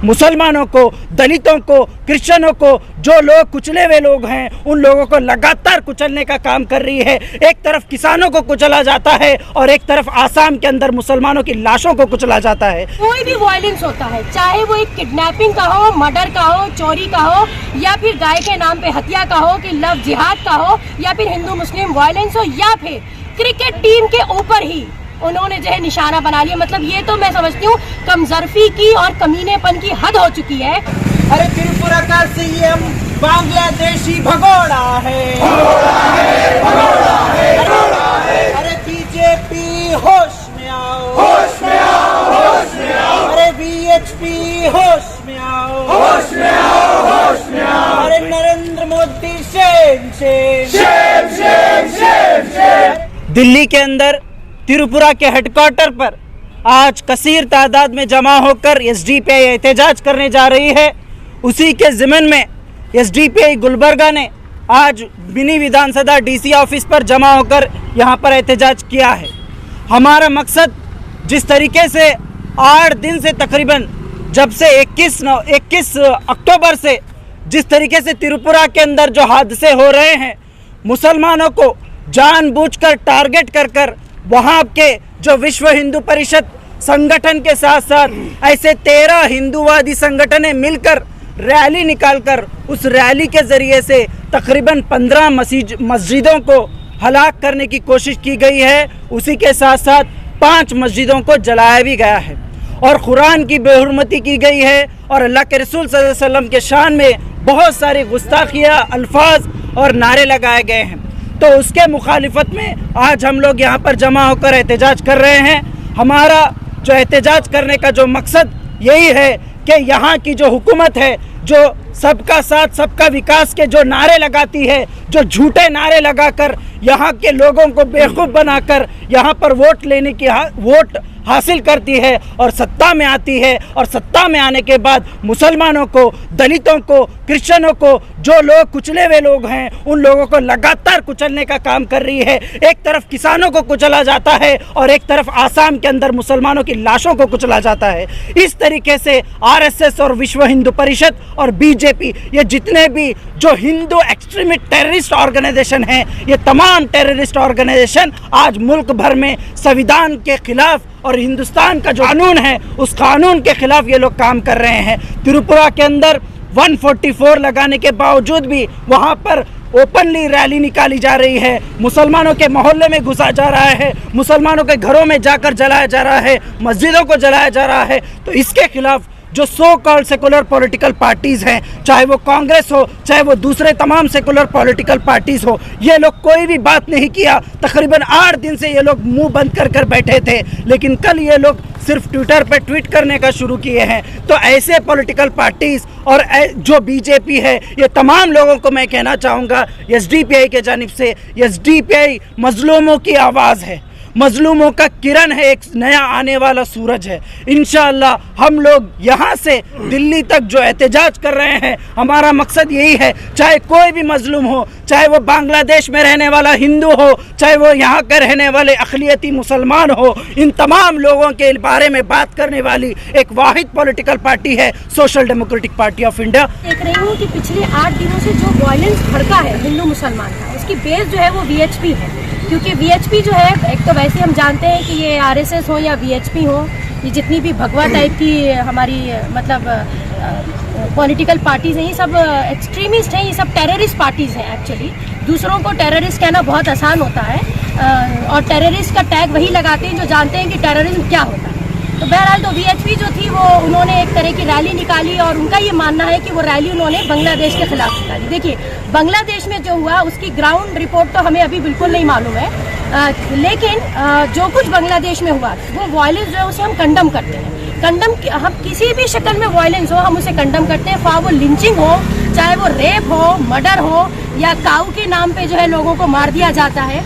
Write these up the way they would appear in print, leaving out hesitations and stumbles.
मुसलमानों को, दलितों को, क्रिश्चियनों को, जो लोग कुचले हुए लोग हैं उन लोगों को लगातार कुचलने का काम कर रही है। एक तरफ किसानों को कुचला जाता है और एक तरफ आसाम के अंदर मुसलमानों की लाशों को कुचला जाता है। कोई भी वायलेंस होता है, चाहे वो एक किडनैपिंग का हो, मर्डर का हो, चोरी का हो, या फिर गाय के नाम पे हत्या का हो, कि लव जिहाद का हो, या फिर हिंदू मुस्लिम वायलेंस हो, या फिर क्रिकेट टीम के ऊपर ही उन्होंने जो है निशाना बना लिया। मतलब ये तो मैं समझती हूँ कमजोरी की और कमीनेपन की हद हो चुकी है। अरे त्रिपुरा का सीएम बांग्लादेशी भगोड़ा है, अरे बीजेपी होश में आओ, होश में आओ, होश में आओ, अरे बीएचपी होश में आओ, होश में आओ, होश में आओ, अरे Narendra Modi Shem Shem Shem Shem Shem Shem. Delhi के अंदर त्रिपुरा के हेडक्वार्टर पर आज कसीर तादाद में जमा होकर एसडीपीआई एहतजाज करने जा रही है। उसी के ज़िमन में एसडीपीआई गुलबर्गा ने आज मिनी विधानसभा डीसी ऑफिस पर जमा होकर यहाँ पर एहतजाज किया है। हमारा मकसद जिस तरीके से 8 दिन से तकरीबन जब से 21 अक्टूबर से जिस तरीके से त्रिपुरा के अंदर जो हादसे हो रहे हैं, मुसलमानों को जानबूझकर टारगेट कर वहाँ के जो विश्व हिंदू परिषद संगठन के साथ साथ ऐसे 13 हिंदूवादी संगठनें मिलकर रैली निकालकर उस रैली के ज़रिए से तकरीबन 15 मस्जिदों को हलाक करने की कोशिश की गई है। उसी के साथ साथ 5 मस्जिदों को जलाया भी गया है और कुरान की बेहुरमती की गई है और अल्लाह के रसूल सल्लल्लाहु अलैहि वसल्लम के शान में बहुत सारी गुस्ताखियाँ, अल्फाज और नारे लगाए गए हैं। तो उसके मुखालिफत में आज हम लोग यहाँ पर जमा होकर एहतजाज कर रहे हैं। हमारा जो एहतजाज करने का जो मकसद यही है कि यहाँ की जो हुकूमत है, जो सबका साथ सबका विकास के जो नारे लगाती है, जो झूठे नारे लगाकर यहाँ के लोगों को बेवकूफ़ बनाकर यहाँ पर वोट हासिल करती है और सत्ता में आती है, और सत्ता में आने के बाद मुसलमानों को, दलितों को, क्रिश्चियनों को, जो लोग कुचले हुए लोग हैं उन लोगों को लगातार कुचलने का काम कर रही है। एक तरफ किसानों को कुचला जाता है और एक तरफ आसाम के अंदर मुसलमानों की लाशों को कुचला जाता है। इस तरीके से आरएसएस और विश्व हिंदू परिषद और बीजेपी, ये जितने भी जो हिंदू एक्सट्रीमिस्ट टेररिस्ट ऑर्गेनाइजेशन हैं, ये तमाम टेररिस्ट ऑर्गेनाइजेशन आज मुल्क भर में संविधान के खिलाफ और हिंदुस्तान का जो कानून है उस कानून के खिलाफ ये लोग काम कर रहे हैं। त्रिपुरा के अंदर 144 लगाने के बावजूद भी वहाँ पर ओपनली रैली निकाली जा रही है, मुसलमानों के मोहल्ले में घुसा जा रहा है, मुसलमानों के घरों में जाकर जलाया जा रहा है, मस्जिदों को जलाया जा रहा है। तो इसके खिलाफ जो so called secular political parties हैं, चाहे वो कांग्रेस हो, चाहे वो दूसरे तमाम सेकुलर पॉलिटिकल पार्टीज़ हो, ये लोग कोई भी बात नहीं किया। तकरीबन 8 दिन से ये लोग मुंह बंद कर बैठे थे, लेकिन कल ये लोग सिर्फ ट्विटर पे ट्वीट करने का शुरू किए हैं। तो ऐसे पॉलिटिकल पार्टीज़ और जो बीजेपी है, ये तमाम लोगों को मैं कहना चाहूँगा एसडीपीआई के जानिब से, एसडीपीआई मजलूमों की आवाज़ है, मजलूमों का किरण है, एक नया आने वाला सूरज है। इंशाअल्लाह हम लोग यहाँ से दिल्ली तक जो एहतजाज कर रहे हैं, हमारा मकसद यही है, चाहे कोई भी मजलूम हो, चाहे वो बांग्लादेश में रहने वाला हिंदू हो, चाहे वो यहाँ के रहने वाले अक़लियती मुसलमान हो, इन तमाम लोगों के बारे में बात करने वाली एक वाहिद पॉलिटिकल पार्टी है social democratic party of India. देख रही हूँ कि पिछले 8 दिनों से जो वायलेंस भड़का है हिंदू मुसलमान का, उसकी बेस जो है वो वीएचपी है। क्योंकि वीएचपी जो है, एक तो वैसे हम जानते हैं कि ये आरएसएस हो या वीएचपी हो, ये जितनी भी भगवा टाइप की हमारी मतलब पॉलिटिकल पार्टीज़ हैं, ये सब एक्सट्रीमिस्ट हैं, ये सब टेररिस्ट पार्टीज़ हैं। एक्चुअली दूसरों को टेररिस्ट कहना बहुत आसान होता है और टेररिस्ट का टैग वही लगाते हैं जो जानते हैं कि टेररिज्म क्या होता है। तो बहरहाल तो वीएचपी जो थी वो उन्होंने एक तरह की रैली निकाली और उनका ये मानना है कि वो रैली उन्होंने बांग्लादेश के खिलाफ निकाली। देखिए, बांग्लादेश में जो हुआ उसकी ग्राउंड रिपोर्ट तो हमें अभी बिल्कुल नहीं मालूम है, लेकिन जो कुछ बांग्लादेश में हुआ वो वायलेंस जो है उसे हम कंडम करते हैं। हम किसी भी शक्ल में वायलेंस हो हम उसे कंडम करते हैं, चाहे वो लिंचिंग हो, चाहे वो रेप हो, मर्डर हो, या काऊ के नाम पे जो है लोगों को मार दिया जाता है।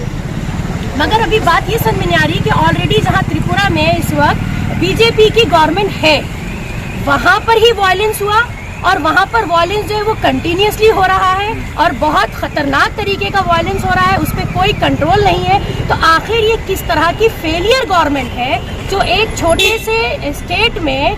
मगर अभी बात ये समझ में नहीं आ रही कि ऑलरेडी जहाँ त्रिपुरा में इस वक्त बीजेपी की गवर्नमेंट है, वहाँ पर ही वायलेंस हुआ और वहाँ पर वायलेंस जो है वो कंटिन्यूसली हो रहा है और बहुत खतरनाक तरीके का वायलेंस हो रहा है, उस पर कोई कंट्रोल नहीं है। तो आखिर ये किस तरह की फेलियर गवर्नमेंट है जो एक छोटे से स्टेट में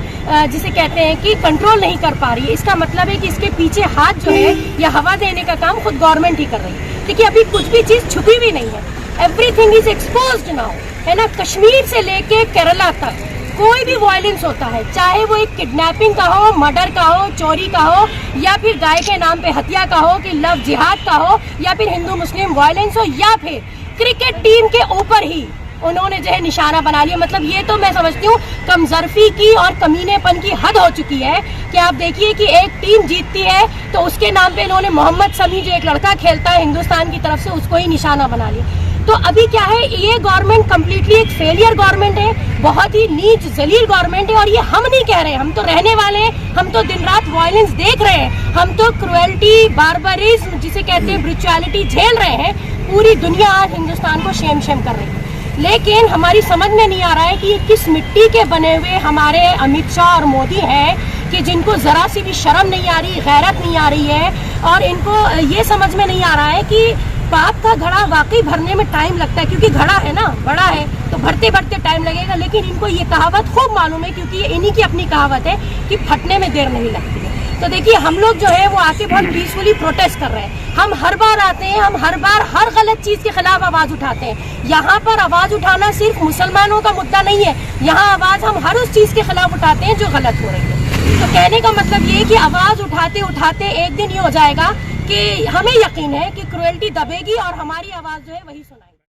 जिसे कहते हैं कि कंट्रोल नहीं कर पा रही है। इसका मतलब है कि इसके पीछे हाथ जो है या हवा देने का काम खुद गवर्नमेंट ही कर रही है। देखिए अभी कुछ भी चीज़ छुपी भी नहीं है, एवरीथिंग इज एक्सपोज्ड नाउ, है ना। कश्मीर से लेके केरला तक कोई भी वायलेंस होता है, चाहे वो एक किडनैपिंग का हो, मर्डर का हो, चोरी का हो, या फिर गाय के नाम पे हत्या का हो, कि लव जिहाद का हो, या फिर हिंदू मुस्लिम वायलेंस हो, या फिर क्रिकेट टीम के ऊपर ही उन्होंने जो है निशाना बना लिया। मतलब ये तो मैं समझती हूँ कमजरफी की और कमीनेपन की हद हो चुकी है कि आप देखिए कि एक टीम जीतती है तो उसके नाम पे इन्होंने मोहम्मद शमी जो एक लड़का खेलता है हिंदुस्तान की तरफ से, उसको ही निशाना बना लिया। तो अभी क्या है, ये गवर्नमेंट कम्प्लीटली एक फेलियर गवर्नमेंट है, बहुत ही नीच जलील गवर्नमेंट है। और ये हम नहीं कह रहे हैं, हम तो रहने वाले हैं, हम तो दिन रात वायलेंस देख रहे हैं, हम तो क्रुएल्टी, बार्बरिज्म जिसे कहते हैं ब्रुचुअलिटी झेल रहे हैं। पूरी दुनिया आज हिंदुस्तान को शेम कर रही है, लेकिन हमारी समझ में नहीं आ रहा है कि ये किस मिट्टी के बने हुए हमारे अमित शाह और मोदी हैं कि जिनको ज़रा सी भी शर्म नहीं आ रही, गैरत नहीं आ रही है, और इनको ये समझ में नहीं आ रहा है कि पाप का घड़ा वाकई भरने में टाइम लगता है, क्योंकि घड़ा है ना, बड़ा है तो भरते भरते टाइम लगेगा। लेकिन इनको ये कहावत खूब मालूम है, क्योंकि ये इन्हीं की अपनी कहावत है कि फटने में देर नहीं लगती है। तो देखिए हम लोग जो है वो आके बहुत पीसफुली प्रोटेस्ट कर रहे हैं। हम हर बार आते हैं, हम हर बार हर गलत चीज़ के खिलाफ आवाज़ उठाते हैं। यहाँ पर आवाज़ उठाना सिर्फ मुसलमानों का मुद्दा नहीं है, यहाँ आवाज़ हम हर उस चीज़ के खिलाफ उठाते हैं जो गलत हो रही है। तो कहने का मतलब ये कि आवाज़ उठाते उठाते एक दिन ये हो जाएगा कि हमें यकीन है कि क्रुएल्टी दबेगी और हमारी आवाज़ जो है वही सुनाएगी।